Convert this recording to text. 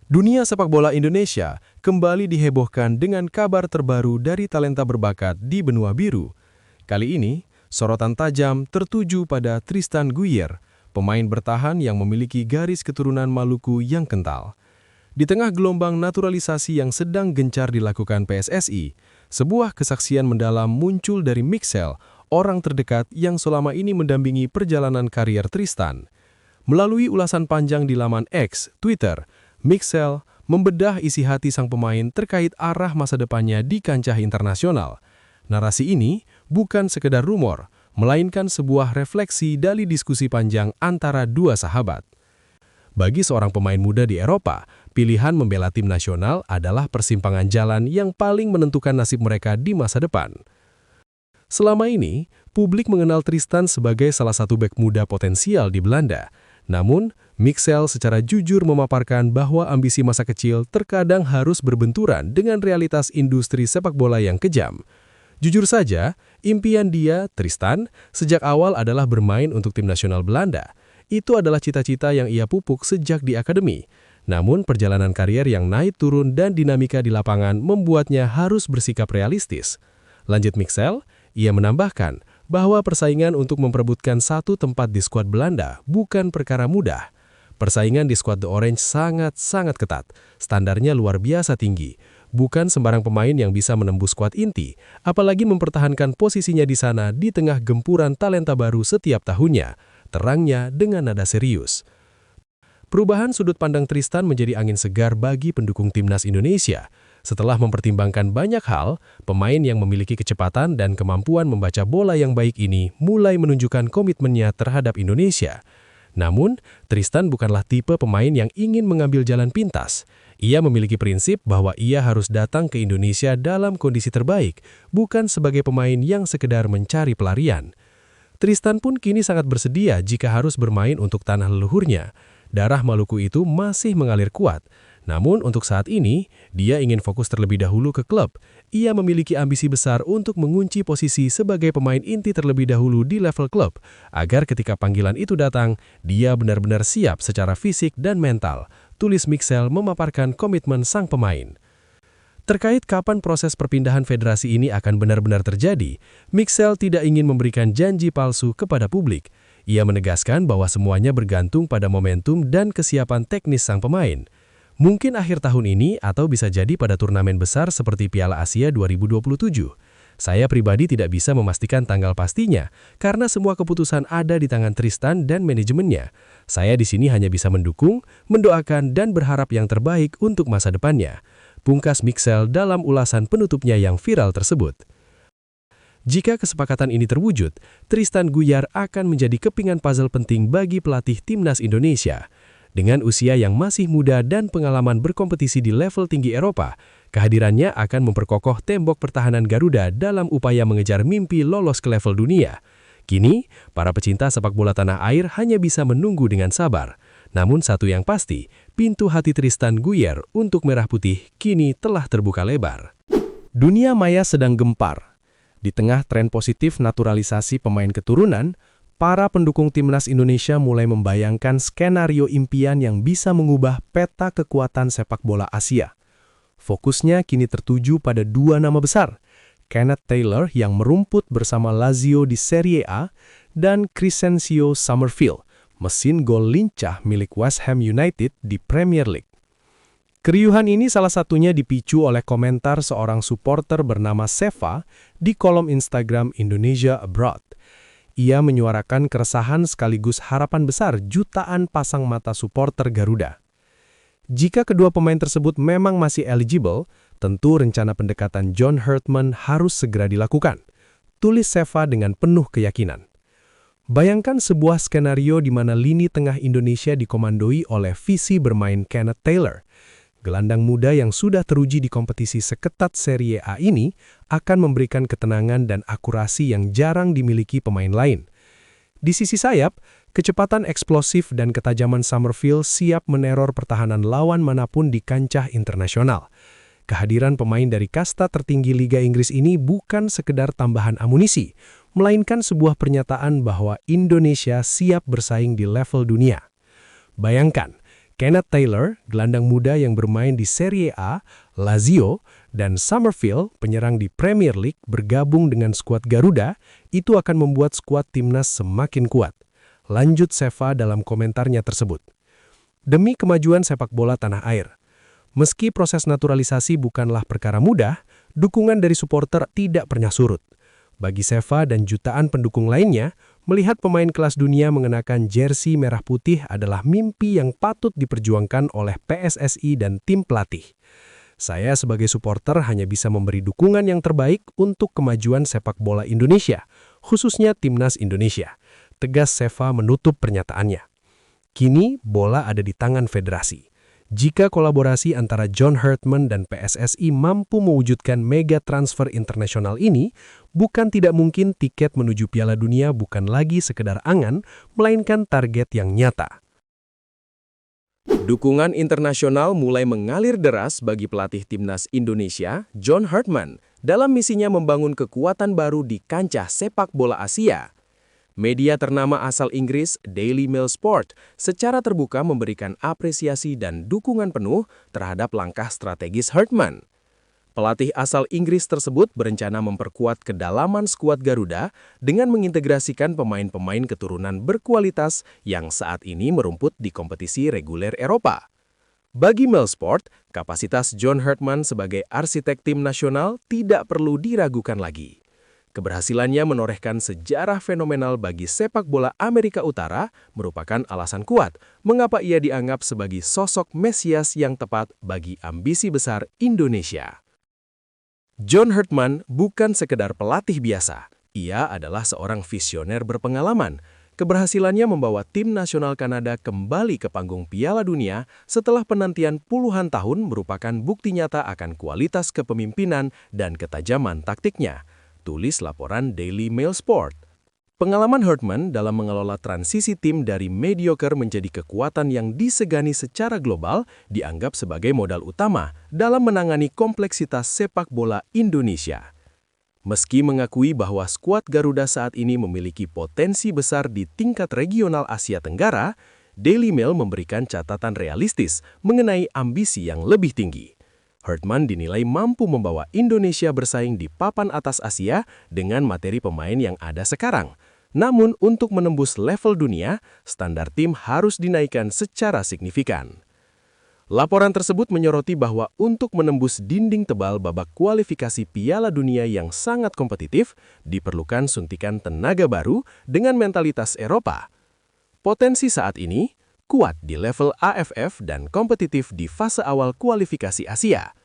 Dunia sepak bola Indonesia kembali dihebohkan dengan kabar terbaru dari talenta berbakat di benua biru. Kali ini, sorotan tajam tertuju pada Tristan Guier, pemain bertahan yang memiliki garis keturunan Maluku yang kental. Di tengah gelombang naturalisasi yang sedang gencar dilakukan PSSI, sebuah kesaksian mendalam muncul dari Mixel, orang terdekat yang selama ini mendampingi perjalanan karier Tristan. Melalui ulasan panjang di laman X, Twitter, Mixel membedah isi hati sang pemain terkait arah masa depannya di kancah internasional. Narasi ini bukan sekedar rumor, melainkan sebuah refleksi dari diskusi panjang antara dua sahabat. Bagi seorang pemain muda di Eropa, pilihan membela tim nasional adalah persimpangan jalan yang paling menentukan nasib mereka di masa depan. Selama ini, publik mengenal Tristan sebagai salah satu bek muda potensial di Belanda. Namun, Mixel secara jujur memaparkan bahwa ambisi masa kecil terkadang harus berbenturan dengan realitas industri sepak bola yang kejam. Jujur saja, impian dia, Tristan, sejak awal adalah bermain untuk tim nasional Belanda. Itu adalah cita-cita yang ia pupuk sejak di akademi. Namun, perjalanan karier yang naik turun dan dinamika di lapangan membuatnya harus bersikap realistis. Lanjut Mixel, ia menambahkan bahwa persaingan untuk memperebutkan satu tempat di skuad Belanda bukan perkara mudah. Persaingan di skuad The Orange sangat-sangat ketat, standarnya luar biasa tinggi. Bukan sembarang pemain yang bisa menembus skuad inti, apalagi mempertahankan posisinya di sana di tengah gempuran talenta baru setiap tahunnya, terangnya dengan nada serius. Perubahan sudut pandang Tristan menjadi angin segar bagi pendukung timnas Indonesia. Setelah mempertimbangkan banyak hal, pemain yang memiliki kecepatan dan kemampuan membaca bola yang baik ini mulai menunjukkan komitmennya terhadap Indonesia. Namun, Tristan bukanlah tipe pemain yang ingin mengambil jalan pintas. Ia memiliki prinsip bahwa ia harus datang ke Indonesia dalam kondisi terbaik, bukan sebagai pemain yang sekedar mencari pelarian. Tristan pun kini sangat bersedia jika harus bermain untuk tanah leluhurnya. Darah Maluku itu masih mengalir kuat. Namun untuk saat ini, dia ingin fokus terlebih dahulu ke klub. Ia memiliki ambisi besar untuk mengunci posisi sebagai pemain inti terlebih dahulu di level klub, agar ketika panggilan itu datang, dia benar-benar siap secara fisik dan mental. Tulis Mixel memaparkan komitmen sang pemain. Terkait kapan proses perpindahan federasi ini akan benar-benar terjadi, Mixel tidak ingin memberikan janji palsu kepada publik. Ia menegaskan bahwa semuanya bergantung pada momentum dan kesiapan teknis sang pemain. Mungkin akhir tahun ini atau bisa jadi pada turnamen besar seperti Piala Asia 2027. Saya pribadi tidak bisa memastikan tanggal pastinya, karena semua keputusan ada di tangan Tristan dan manajemennya. Saya di sini hanya bisa mendukung, mendoakan, dan berharap yang terbaik untuk masa depannya. Pungkas Mixel dalam ulasan penutupnya yang viral tersebut. Jika kesepakatan ini terwujud, Tristan Guier akan menjadi kepingan puzzle penting bagi pelatih timnas Indonesia. Dengan usia yang masih muda dan pengalaman berkompetisi di level tinggi Eropa, kehadirannya akan memperkokoh tembok pertahanan Garuda dalam upaya mengejar mimpi lolos ke level dunia. Kini, para pecinta sepak bola tanah air hanya bisa menunggu dengan sabar. Namun satu yang pasti, pintu hati Tristan Guier untuk Merah Putih kini telah terbuka lebar. Dunia maya sedang gempar. Di tengah tren positif naturalisasi pemain keturunan, para pendukung timnas Indonesia mulai membayangkan skenario impian yang bisa mengubah peta kekuatan sepak bola Asia. Fokusnya kini tertuju pada dua nama besar, Kenneth Taylor yang merumput bersama Lazio di Serie A dan Crescencio Summerfield, mesin gol lincah milik West Ham United di Premier League. Keriuhan ini salah satunya dipicu oleh komentar seorang supporter bernama Seva di kolom Instagram Indonesia Abroad. Ia menyuarakan keresahan sekaligus harapan besar jutaan pasang mata supporter Garuda. Jika kedua pemain tersebut memang masih eligible, tentu rencana pendekatan John Herdman harus segera dilakukan. Tulis Seva dengan penuh keyakinan. Bayangkan sebuah skenario di mana lini tengah Indonesia dikomandoi oleh visi bermain Kenneth Taylor. Gelandang muda yang sudah teruji di kompetisi seketat Serie A ini akan memberikan ketenangan dan akurasi yang jarang dimiliki pemain lain. Di sisi sayap, kecepatan eksplosif dan ketajaman Summerfield siap meneror pertahanan lawan manapun di kancah internasional. Kehadiran pemain dari kasta tertinggi Liga Inggris ini bukan sekedar tambahan amunisi, melainkan sebuah pernyataan bahwa Indonesia siap bersaing di level dunia. Bayangkan, Kenneth Taylor, gelandang muda yang bermain di Serie A, Lazio, dan Summerfield, penyerang di Premier League, bergabung dengan skuad Garuda, itu akan membuat skuad timnas semakin kuat. Lanjut Seva dalam komentarnya tersebut. Demi kemajuan sepak bola tanah air. Meski proses naturalisasi bukanlah perkara mudah, dukungan dari supporter tidak pernah surut. Bagi Seva dan jutaan pendukung lainnya, melihat pemain kelas dunia mengenakan jersey merah putih adalah mimpi yang patut diperjuangkan oleh PSSI dan tim pelatih. Saya sebagai supporter hanya bisa memberi dukungan yang terbaik untuk kemajuan sepak bola Indonesia, khususnya Timnas Indonesia. Tegas Seva menutup pernyataannya. Kini bola ada di tangan federasi. Jika kolaborasi antara John Herdman dan PSSI mampu mewujudkan mega transfer internasional ini, bukan tidak mungkin tiket menuju Piala Dunia bukan lagi sekedar angan, melainkan target yang nyata. Dukungan internasional mulai mengalir deras bagi pelatih Timnas Indonesia, John Herdman, dalam misinya membangun kekuatan baru di kancah sepak bola Asia. Media ternama asal Inggris, Daily Mail Sport, secara terbuka memberikan apresiasi dan dukungan penuh terhadap langkah strategis Herdman. Pelatih asal Inggris tersebut berencana memperkuat kedalaman skuad Garuda dengan mengintegrasikan pemain-pemain keturunan berkualitas yang saat ini merumput di kompetisi reguler Eropa. Bagi Mail Sport, kapasitas John Herdman sebagai arsitek tim nasional tidak perlu diragukan lagi. Keberhasilannya menorehkan sejarah fenomenal bagi sepak bola Amerika Utara merupakan alasan kuat mengapa ia dianggap sebagai sosok Mesias yang tepat bagi ambisi besar Indonesia. John Herdman bukan sekedar pelatih biasa, ia adalah seorang visioner berpengalaman. Keberhasilannya membawa tim nasional Kanada kembali ke panggung Piala Dunia setelah penantian puluhan tahun merupakan bukti nyata akan kualitas kepemimpinan dan ketajaman taktiknya. Tulis laporan Daily Mail Sport. Pengalaman Herdman dalam mengelola transisi tim dari mediocre menjadi kekuatan yang disegani secara global dianggap sebagai modal utama dalam menangani kompleksitas sepak bola Indonesia. Meski mengakui bahwa skuad Garuda saat ini memiliki potensi besar di tingkat regional Asia Tenggara, Daily Mail memberikan catatan realistis mengenai ambisi yang lebih tinggi. Herdman dinilai mampu membawa Indonesia bersaing di papan atas Asia dengan materi pemain yang ada sekarang. Namun, untuk menembus level dunia, standar tim harus dinaikkan secara signifikan. Laporan tersebut menyoroti bahwa untuk menembus dinding tebal babak kualifikasi Piala Dunia yang sangat kompetitif, diperlukan suntikan tenaga baru dengan mentalitas Eropa. Potensi saat ini kuat di level AFF dan kompetitif di fase awal kualifikasi Asia.